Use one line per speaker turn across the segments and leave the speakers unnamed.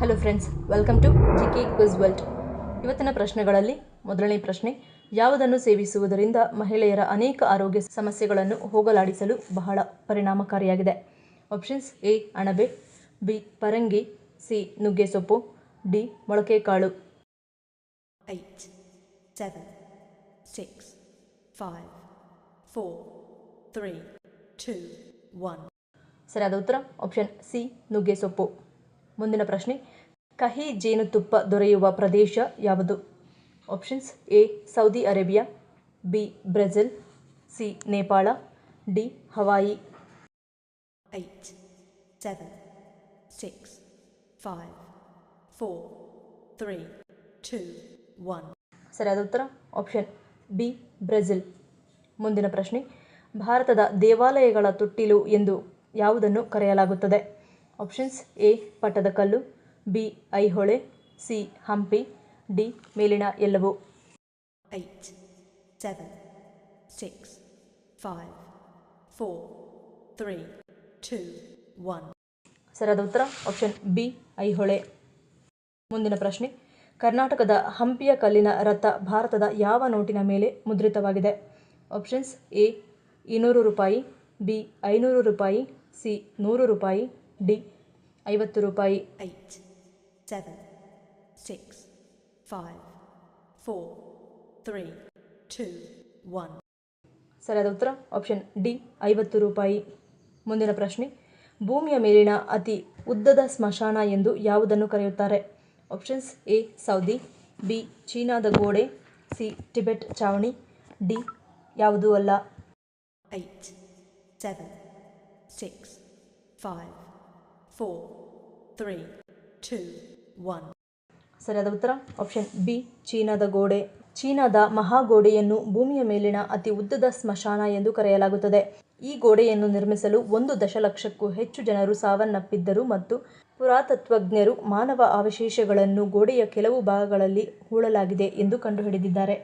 Hello friends, welcome to GK quiz world. ಇವತ್ತಿನ ಪ್ರಶ್ನೆಗಳಲ್ಲಿ ಮೊದಲನೇ ಪ್ರಶ್ನೆ: ಯಾವುದನ್ನು ಸೇವಿಸುವುದರಿಂದ ಮಹಿಳೆಯರ ಅನೇಕ ಆರೋಗ್ಯ ಸಮಸ್ಯೆಗಳನ್ನು ಹೋಗಲಾಡಿಸಲು ಬಹಳ ಪರಿಣಾಮಕಾರಿಯಾಗಿದೆ? ಆಪ್ಷನ್ಸ್: ಎ ಅಣಬೆ, ಬಿ ಪರಂಗಿ, ಸಿ ನುಗ್ಗೆ ಸೊಪ್ಪು, ಡಿ ಮೊಳಕೆಕಾಳು.
8, 7, 6, 5, 4, 3, 2, 1.
ಸರಿಯಾದ ಉತ್ತರ ಆಪ್ಷನ್ ಸಿ ನುಗ್ಗೆ ಸೊಪ್ಪು. ಮುಂದಿನ ಪ್ರಶ್ನೆ: ಕಹಿ ಜೇನುತುಪ್ಪ ದೊರೆಯುವ ಪ್ರದೇಶ ಯಾವುದು? Options: A Saudi Arabia, B Brazil, C Nepal, D Hawaii.
8, 7, 6, 5, 4, 3, 2, 1.
ಸರಿಯಾದ ಉತ್ತರ ಆಪ್ಷನ್ ಬಿ ಬ್ರೆಜಿಲ್. ಮುಂದಿನ ಪ್ರಶ್ನೆ: ಭಾರತದ ದೇವಾಲಯಗಳ ತೊಟ್ಟಿಲು ಎಂದು ಯಾವುದನ್ನು ಕರೆಯಲಾಗುತ್ತದೆ? Options: A Pattadakal, B Aihole, C Hampi, D ಮೇಲಿನ ಎಲ್ಲವೂ.
8, 7, 6, 5, 4, 3, 2, 1.
ಸರಿಯಾದ ಉತ್ತರ ಆಪ್ಷನ್ ಬಿ ಐಹೊಳೆ. ಮುಂದಿನ ಪ್ರಶ್ನೆ: ಕರ್ನಾಟಕದ ಹಂಪಿಯ ಕಲ್ಲಿನ ರಥ ಭಾರತದ ಯಾವ ನೋಟಿನ ಮೇಲೆ ಮುದ್ರಿತವಾಗಿದೆ? ಆಪ್ಷನ್ಸ್: ಎ 200 ರೂಪಾಯಿ, ಬಿ 500 ರೂಪಾಯಿ, ಸಿ 100 ರೂಪಾಯಿ, ಡಿ 50 ರೂಪಾಯಿ.
8, 7, 6, 5, 4, 3, 2, 1.
ಸರಿಯಾದ ಉತ್ತರ ಆಪ್ಷನ್ ಡಿ 50 ರೂಪಾಯಿ. ಮುಂದಿನ ಪ್ರಶ್ನೆ: ಭೂಮಿಯ ಮೇಲಿನ ಅತಿ ಉದ್ದದ ಸ್ಮಶಾನ ಎಂದು ಯಾವುದನ್ನು ಕರೆಯುತ್ತಾರೆ? ಆಪ್ಷನ್ಸ್: ಎ ಸೌದಿ, ಬಿ ಚೀನಾದ ಗೋಡೆ, ಸಿ ಟಿಬೆಟ್ ಚಾವಣಿ, ಡಿ ಯಾವುದೂ ಅಲ್ಲ.
8, 7, 6, 5, 4, 3, 2, 1.
ಸರಿಯಾದ ಉತ್ತರ ಆಪ್ಷನ್ ಬಿ ಚೀನಾದ ಗೋಡೆ. ಚೀನಾದ ಮಹಾಗೋಡೆಯನ್ನು ಭೂಮಿಯ ಮೇಲಿನ ಅತಿ ಉದ್ದದ ಸ್ಮಶಾನ ಎಂದು ಕರೆಯಲಾಗುತ್ತದೆ. ಈ ಗೋಡೆಯನ್ನು ನಿರ್ಮಿಸಲು 1 ದಶಲಕ್ಷಕ್ಕೂ ಹೆಚ್ಚು ಜನರು ಸಾವನ್ನಪ್ಪಿದ್ದರು ಮತ್ತು ಪುರಾತತ್ವಜ್ಞರು ಮಾನವ ಅವಶೇಷಗಳನ್ನು ಗೋಡೆಯ ಕೆಲವು ಭಾಗಗಳಲ್ಲಿ ಹೂಳಲಾಗಿದೆ ಎಂದು ಕಂಡುಹಿಡಿದಿದ್ದಾರೆ.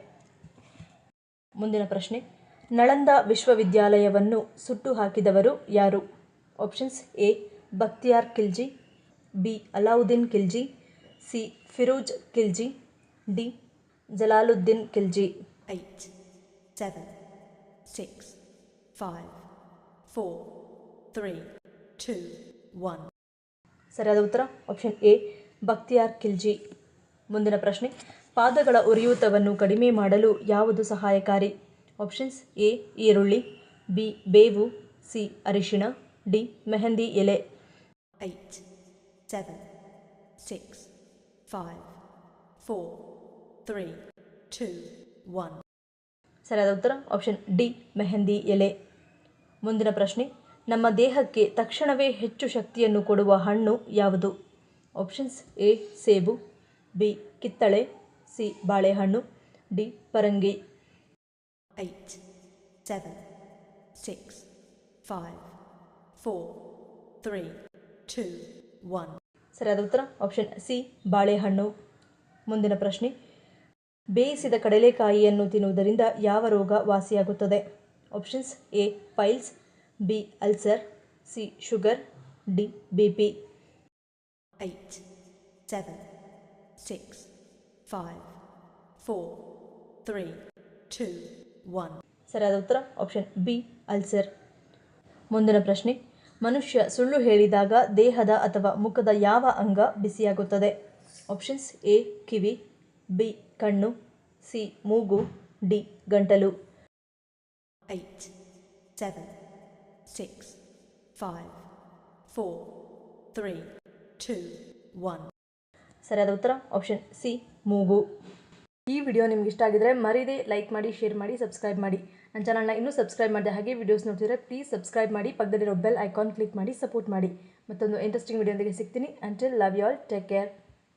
ಮುಂದಿನ ಪ್ರಶ್ನೆ: ನಳಂದ ವಿಶ್ವವಿದ್ಯಾಲಯವನ್ನು ಸುಟ್ಟು ಹಾಕಿದವರು ಯಾರು? Options: A Bakhtiyar Khilji, B Alauddin Khilji, C Firoz Khilji, D Jalaluddin Khilji.
8, 7, 6, 5, 4, 3, 2, 1.
ಸರಿಯಾದ ಉತ್ತರ ಆಪ್ಷನ್ ಎ ಬಕ್ತಿಯಾರ್ ಖಿಲ್ಜಿ. ಮುಂದಿನ ಪ್ರಶ್ನೆ: ಪಾದಗಳ ಉರಿಯೂತವನ್ನು ಕಡಿಮೆ ಮಾಡಲು ಯಾವುದು ಸಹಾಯಕಾರಿ? ಆಪ್ಷನ್ಸ್: ಎ ಈರುಳ್ಳಿ, ಬಿ ಬೇವು, ಸಿ ಅರಿಶಿಣ, ಡಿ ಮೆಹಂದಿ ಎಲೆ.
8, 7, 6, 5, 4, 3, 2, 1.
ಸರಿಯಾದ ಉತ್ತರ ಆಪ್ಷನ್ ಡಿ ಮೆಹಂದಿ ಎಲೆ. ಮುಂದಿನ ಪ್ರಶ್ನೆ: ನಮ್ಮ ದೇಹಕ್ಕೆ ತಕ್ಷಣವೇ ಹೆಚ್ಚು ಶಕ್ತಿಯನ್ನು ಕೊಡುವ ಹಣ್ಣು ಯಾವುದು? ಆಪ್ಷನ್ಸ್: ಎ ಸೇಬು, ಬಿ ಕಿತ್ತಳೆ, ಸಿ ಬಾಳೆಹಣ್ಣು, ಡಿ ಪರಂಗಿ.
8, 7, 6, 5, 4, 3, 2, 1.
ಸರಿಯಾದ ಉತ್ತರ ಆಪ್ಷನ್ ಸಿ ಬಾಳೆಹಣ್ಣು. ಮುಂದಿನ ಪ್ರಶ್ನೆ: ಬೇಯಿಸಿದ ಕಡಲೆಕಾಯಿಯನ್ನು ತಿನ್ನುವುದರಿಂದ ಯಾವ ರೋಗ ವಾಸಿಯಾಗುತ್ತದೆ? Options: A piles, B ulcer, C sugar, D BP.
8, 7, 6, 5, 4, 3, 2, 1.
ಸರಿಯಾದ ಉತ್ತರ ಆಪ್ಷನ್ ಬಿ ಅಲ್ಸರ್. ಮುಂದಿನ ಪ್ರಶ್ನೆ: ಮನುಷ್ಯ ಸುಳ್ಳು ಹೇಳಿದಾಗ ದೇಹದ ಅಥವಾ ಮುಖದ ಯಾವ ಅಂಗ ಬಿಸಿಯಾಗುತ್ತದೆ? ಆಪ್ಷನ್ಸ್: ಎ ಕಿವಿ, ಬಿ ಕಣ್ಣು, ಸಿ ಮೂಗು, ಡಿ ಗಂಟಲು.
8, 7, 6, 5, 4, 3, 2, 1.
ಸರಿಯಾದ ಉತ್ತರ ಆಪ್ಷನ್ ಸಿ ಮೂಗು. ಈ ವಿಡಿಯೋ ನಿಮ್ಗೆ ಇಷ್ಟ ಆಗಿದ್ರೆ ಮರೀದೆ ಲೈಕ್ ಮಾಡಿ, ಶೇರ್ ಮಾಡಿ, ಸಬ್ಸ್ಕ್ರೈಬ್ ಮಾಡಿ. ನನ್ನ ಚಾನಲ್ನ ಇನ್ನೂ ಸಬ್ಸ್ಕ್ರೈಬ್ ಮಾಡಿದೆ ಹಾಗೆ ವಿಡಿಯೋಸ್ ನೋಡ್ತಿದ್ರೆ ಪ್ಲೀಸ್ ಸಬ್ಸ್ಕ್ರೈಬ್ ಮಾಡಿ, ಪಕ್ಕದಲ್ಲಿರೋ ಬೆಲ್ ಐಕಾನ್ ಕ್ಲಿಕ್ ಮಾಡಿ ಸಪೋರ್ಟ್ ಮಾಡಿ. ಮತ್ತೊಂದು ಇಂಟ್ರೆಸ್ಟಿಂಗ್ ವಿಡಿಯೋದೊಂದಿಗೆ ಸಿಗ್ತೀನಿ. Until love you all, take care.